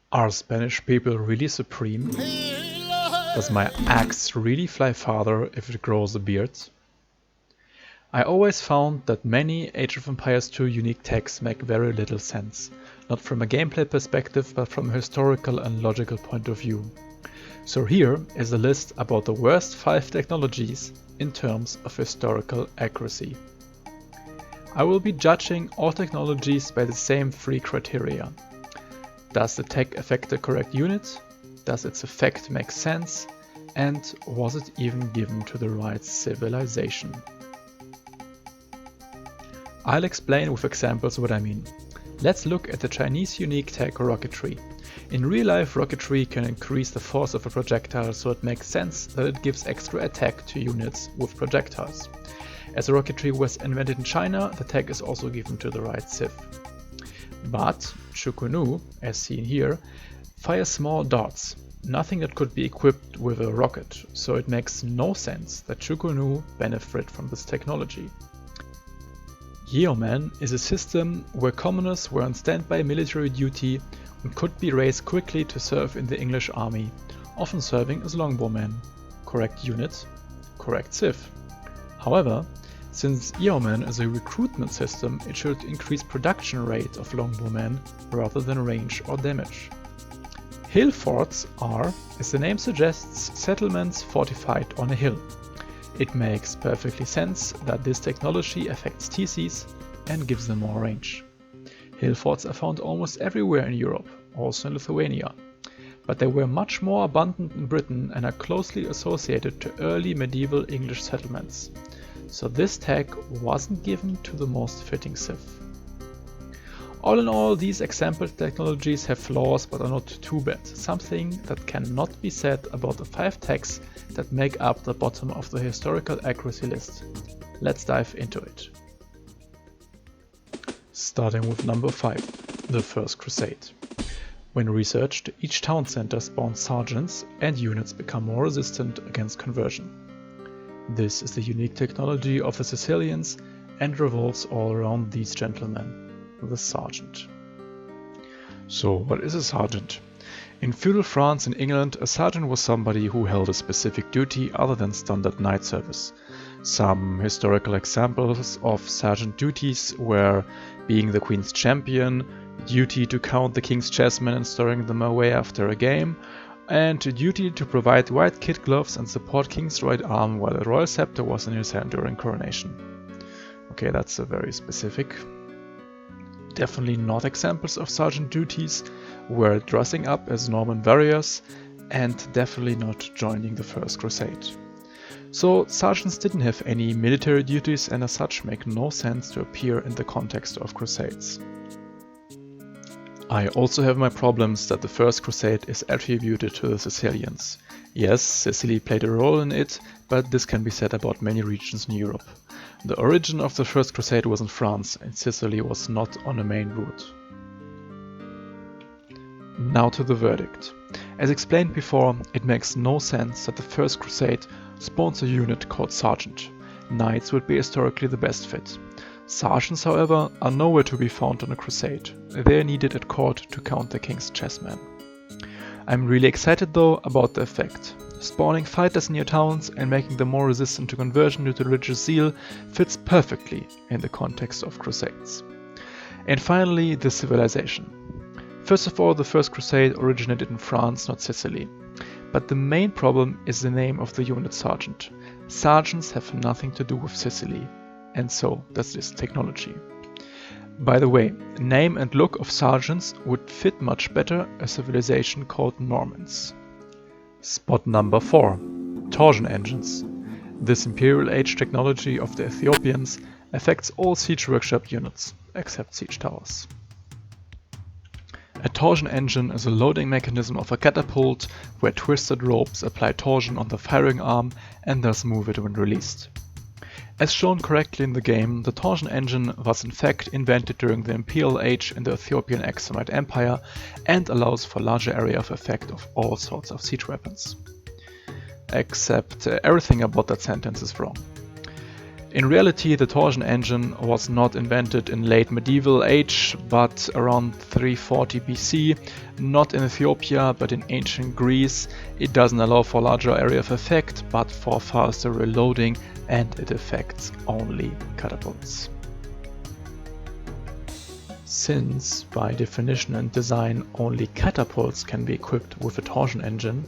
Are Spanish people really supreme? Does my axe really fly farther if it grows a beard? I always found that many Age of Empires 2 unique techs make very little sense, not from a gameplay perspective but from a historical and logical point of view. So here is a list about the worst 5 technologies in terms of historical accuracy. I will be judging all technologies by the same 3 criteria. Does the tech affect the correct unit? Does its effect make sense? And was it even given to the right civilization? I'll explain with examples what I mean. Let's look at the Chinese unique tech rocketry. In real life, rocketry can increase the force of a projectile, so it makes sense that it gives extra attack to units with projectiles. As rocketry was invented in China, the tech is also given to the right civ. But Chukunu, as seen here, fires small darts, nothing that could be equipped with a rocket, so it makes no sense that Chukunu benefit from this technology. Yeoman is a system where commoners were on standby military duty and could be raised quickly to serve in the English army, often serving as longbowmen. Correct unit, correct civ. However, since Yeoman is a recruitment system, it should increase production rate of longbowmen rather than range or damage. Hill forts are, as the name suggests, settlements fortified on a hill. It makes perfectly sense that this technology affects TCs and gives them more range. Hill forts are found almost everywhere in Europe, also in Lithuania, but they were much more abundant in Britain and are closely associated to early medieval English settlements. So this tech wasn't given to the most fitting civ. All in all, these example technologies have flaws but are not too bad, something that cannot be said about the 5 techs that make up the bottom of the historical accuracy list. Let's dive into it. Starting with number 5, the First Crusade. When researched, each town center spawns sergeants and units become more resistant against conversion. This is the unique technology of the Sicilians and revolves all around these gentlemen. The sergeant. So what is a sergeant? In feudal France and England, a sergeant was somebody who held a specific duty other than standard knight service. Some historical examples of sergeant duties were being the queen's champion, duty to count the king's chessmen and storing them away after a game, and duty to provide white kid gloves and support king's right arm while the royal scepter was in his hand during coronation. Okay, that's a very specific. Definitely not examples of sergeant duties were dressing up as Norman warriors and definitely not joining the First Crusade. So sergeants didn't have any military duties and as such make no sense to appear in the context of crusades. I also have my problems that the First Crusade is attributed to the Sicilians. Yes, Sicily played a role in it, but this can be said about many regions in Europe. The origin of the First Crusade was in France and Sicily was not on a main route. Now to the verdict. As explained before, it makes no sense that the First Crusade spawns a unit called Sergeant. Knights would be historically the best fit. Sergeants, however, are nowhere to be found on a crusade. They are needed at court to count the king's chessmen. I'm really excited though about the effect. Spawning fighters in your towns and making them more resistant to conversion due to religious zeal fits perfectly in the context of crusades. And finally, the civilization. First of all, the First Crusade originated in France, not Sicily. But the main problem is the name of the unit sergeant. Sergeants have nothing to do with Sicily, and so does this technology. By the way, name and look of sergeants would fit much better a civilization called Normans. Spot number 4. Torsion engines. This Imperial Age technology of the Ethiopians affects all siege workshop units, except siege towers. A torsion engine is a loading mechanism of a catapult where twisted ropes apply torsion on the firing arm and thus move it when released. As shown correctly in the game, the torsion engine was in fact invented during the Imperial Age in the Ethiopian Aksumite Empire and allows for larger area of effect of all sorts of siege weapons. Except everything about that sentence is wrong. In reality, the torsion engine was not invented in late medieval age, but around 340 BC, not in Ethiopia, but in ancient Greece. It doesn't allow for larger area of effect, but for faster reloading, and it affects only catapults. Since, by definition and design, only catapults can be equipped with a torsion engine,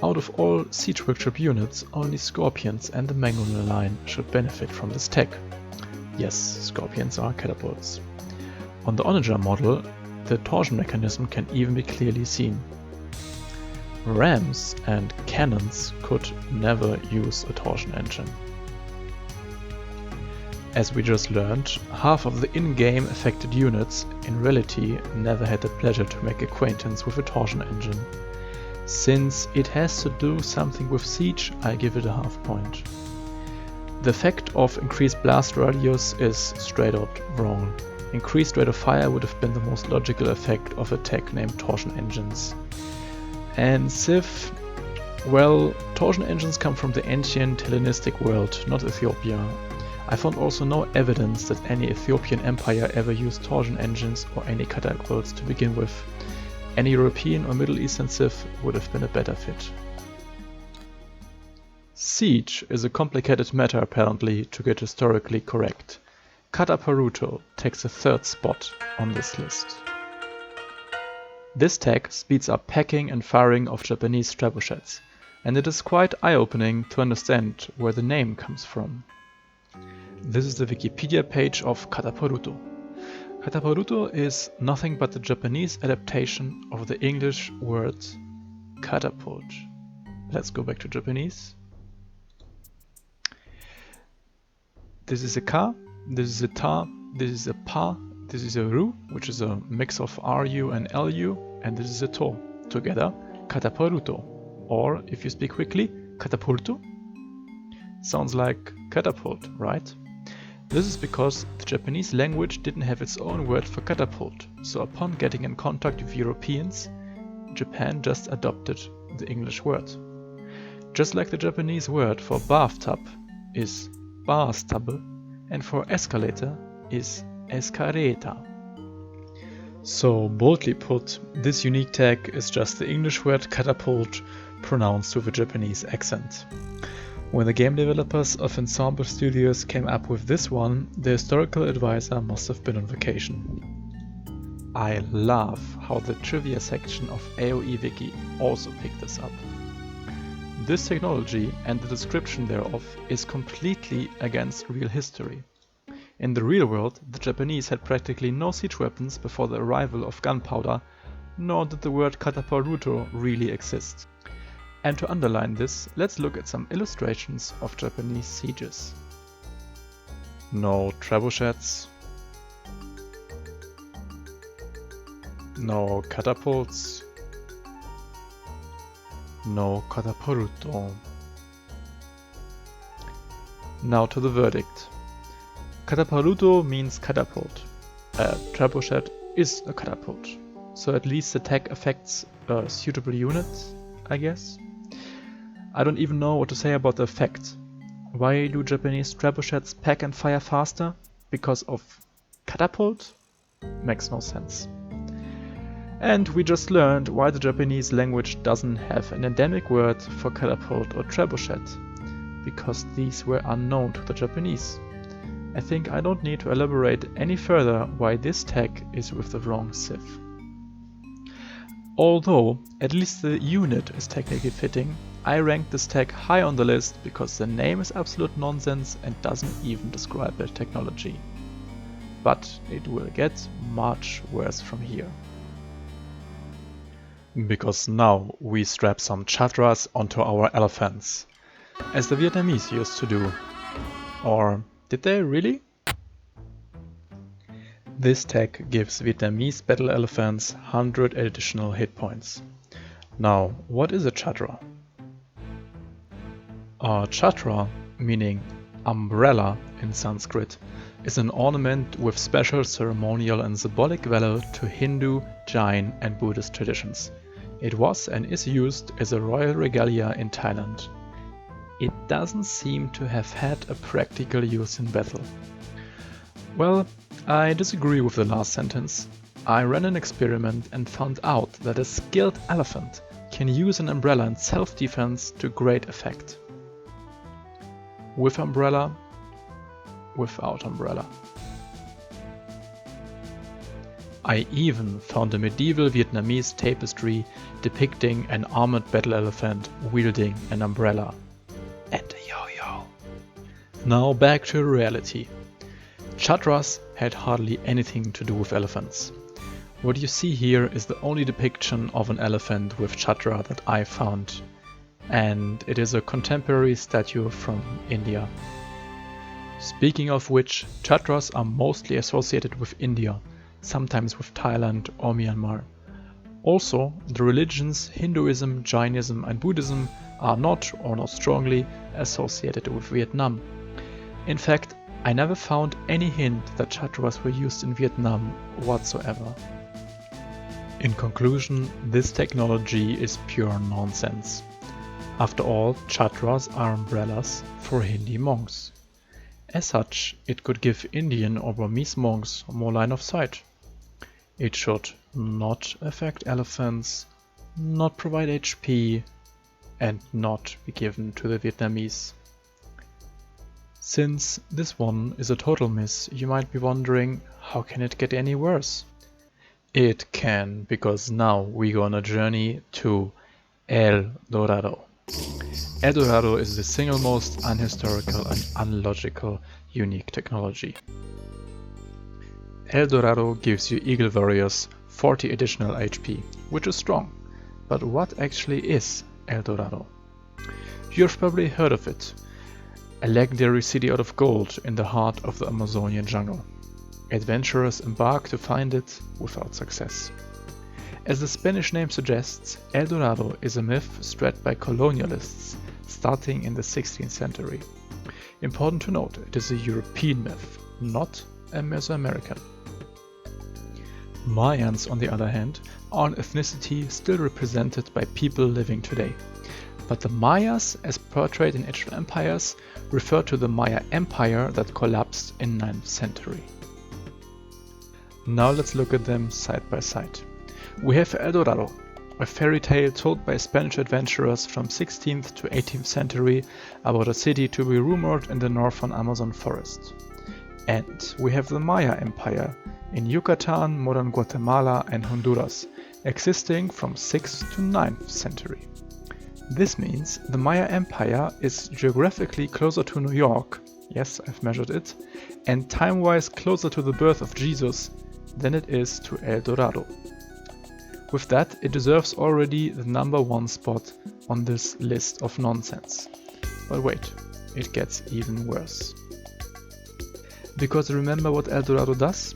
out of all siege workshop units, only Scorpions and the Magnolia line should benefit from this tech. Yes, Scorpions are catapults. On the Onager model, the torsion mechanism can even be clearly seen. Rams and cannons could never use a torsion engine. As we just learned, half of the in-game affected units in reality never had the pleasure to make acquaintance with a torsion engine. Since it has to do something with siege, I give it a half point. The effect of increased blast radius is straight out wrong. Increased rate of fire would have been the most logical effect of a tech named torsion engines. And Civ, well, torsion engines come from the ancient Hellenistic world, not Ethiopia. I found also no evidence that any Ethiopian empire ever used torsion engines or any catapults to begin with. Any European or Middle Eastern Civ would have been a better fit. Siege is a complicated matter apparently to get historically correct. KATAPARUTO takes the third spot on this list. This tech speeds up packing and firing of Japanese trebuchets, and it is quite eye-opening to understand where the name comes from. This is the Wikipedia page of KATAPARUTO. KATAPARUTO is nothing but the Japanese adaptation of the English word catapult. Let's go back to Japanese. This is a ka, this is a ta, this is a pa, this is a ru, which is a mix of ru and lu, and this is a to. Together, KATAPARUTO. Or, if you speak quickly, katapultu. Sounds like catapult, right? This is because the Japanese language didn't have its own word for catapult, so upon getting in contact with Europeans, Japan just adopted the English word. Just like the Japanese word for bathtub is bathtub, and for escalator is escaleta. So, boldly put, this unique tag is just the English word catapult pronounced with a Japanese accent. When the game developers of Ensemble Studios came up with this one, the historical advisor must have been on vacation. I love how the trivia section of AoE Wiki also picked this up. This technology and the description thereof is completely against real history. In the real world, the Japanese had practically no siege weapons before the arrival of gunpowder, nor did the word KATAPARUTO really exist. And to underline this, let's look at some illustrations of Japanese sieges. No trebuchets, no catapults, no KATAPARUTO. Now to the verdict. KATAPARUTO means catapult. A trebuchet is a catapult, so at least the tech affects a suitable unit, I guess. I don't even know what to say about the effect. Why do Japanese trebuchets pack and fire faster? Because of catapult? Makes no sense. And we just learned why the Japanese language doesn't have an endemic word for catapult or trebuchet. Because these were unknown to the Japanese. I think I don't need to elaborate any further why this tag is with the wrong civ. Although, at least the unit is technically fitting, I ranked this tag high on the list because the name is absolute nonsense and doesn't even describe the technology. But it will get much worse from here. Because now we strap some CHATRAS onto our elephants, as the Vietnamese used to do. Or did they really? This tech gives Vietnamese battle elephants 100 additional hit points. Now, what is a chatra? A chatra, meaning umbrella in Sanskrit, is an ornament with special ceremonial and symbolic value to Hindu, Jain and Buddhist traditions. It was and is used as a royal regalia in Thailand. it doesn't seem to have had a practical use in battle. Well, I disagree with the last sentence. I ran an experiment and found out that a skilled elephant can use an umbrella in self-defense to great effect. With umbrella, without umbrella. I even found a medieval Vietnamese tapestry depicting an armored battle elephant wielding an umbrella and a yo-yo. Now back to reality. Chatras had hardly anything to do with elephants. What you see here is the only depiction of an elephant with chatra that I found, and it is a contemporary statue from India. Speaking of which, chatras are mostly associated with India, sometimes with Thailand or Myanmar. Also, the religions Hinduism, Jainism and Buddhism are not, or not strongly, associated with Vietnam. In fact, I never found any hint that chatras were used in Vietnam whatsoever. In conclusion, this technology is pure nonsense. After all, chatras are umbrellas for Hindi monks. As such, it could give Indian or Burmese monks more line of sight. It should not affect elephants, not provide HP, and not be given to the Vietnamese. Since this one is a total miss, you might be wondering, how can it get any worse? It can, because now we go on a journey to El Dorado. El Dorado is the single most unhistorical and unlogical unique technology. El Dorado gives you Eagle Warriors 40 additional HP, which is strong. But what actually is El Dorado? You've probably heard of it. A legendary city out of gold in the heart of the Amazonian jungle. Adventurers embark to find it without success. As the Spanish name suggests, El Dorado is a myth spread by colonialists starting in the 16th century. Important to note, it is a European myth, not a Mesoamerican. Mayans, on the other hand, are an ethnicity still represented by people living today. But the Mayas, as portrayed in ancient empires, refer to the Maya Empire that collapsed in 9th century. Now let's look at them side by side. We have El Dorado, a fairy tale told by Spanish adventurers from 16th to 18th century about a city to be rumored in the northern Amazon forest. And we have the Maya Empire in Yucatan, modern Guatemala and Honduras, existing from 6th to 9th century. This means the Maya Empire is geographically closer to New York, yes, I've measured it, and time-wise closer to the birth of Jesus than it is to El Dorado. With that, it deserves already the #1 spot on this list of nonsense. But wait, it gets even worse. Because remember what El Dorado does?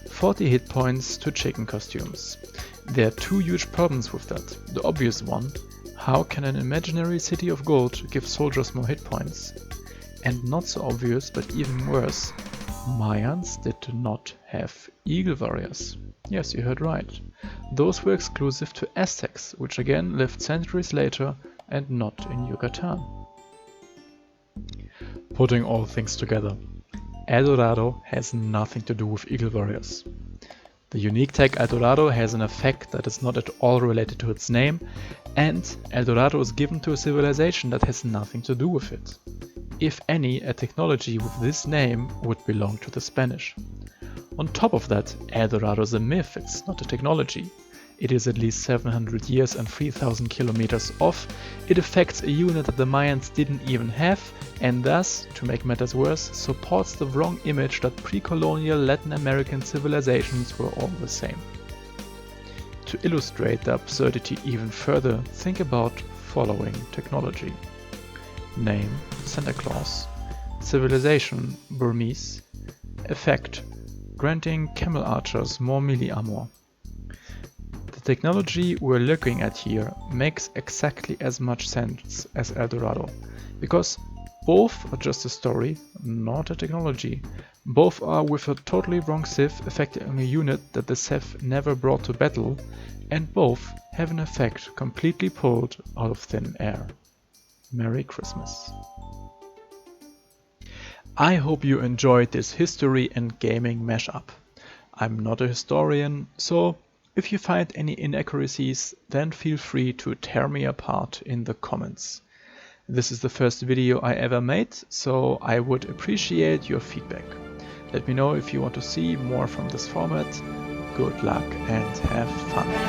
40 hit points to chicken costumes. There are two huge problems with that. The obvious one, how can an imaginary city of gold give soldiers more hit points? And not so obvious, but even worse, Mayans did not have Eagle Warriors. Yes, you heard right. Those were exclusive to Aztecs, which again lived centuries later and not in Yucatan. Putting all things together, El Dorado has nothing to do with Eagle Warriors. The unique tag El Dorado has an effect that is not at all related to its name, and El Dorado is given to a civilization that has nothing to do with it. If any, a technology with this name would belong to the Spanish. On top of that, El Dorado is a myth, it's not a technology. It is at least 700 years and 3000 kilometers off, it affects a unit that the Mayans didn't even have, and thus, to make matters worse, supports the wrong image that pre-colonial Latin American civilizations were all the same. To illustrate the absurdity even further, think about following technology. Name, Santa Claus. Civilization, Burmese. Effect, granting camel archers more melee armor. The technology we're looking at here makes exactly as much sense as El Dorado, because both are just a story, not a technology. Both are with a totally wrong civ affecting a unit that the civ never brought to battle, and both have an effect completely pulled out of thin air. Merry Christmas. I hope you enjoyed this history and gaming mashup. I'm not a historian, so if you find any inaccuracies, then feel free to tear me apart in the comments. This is the first video I ever made, so I would appreciate your feedback. Let me know if you want to see more from this format. Good luck and have fun!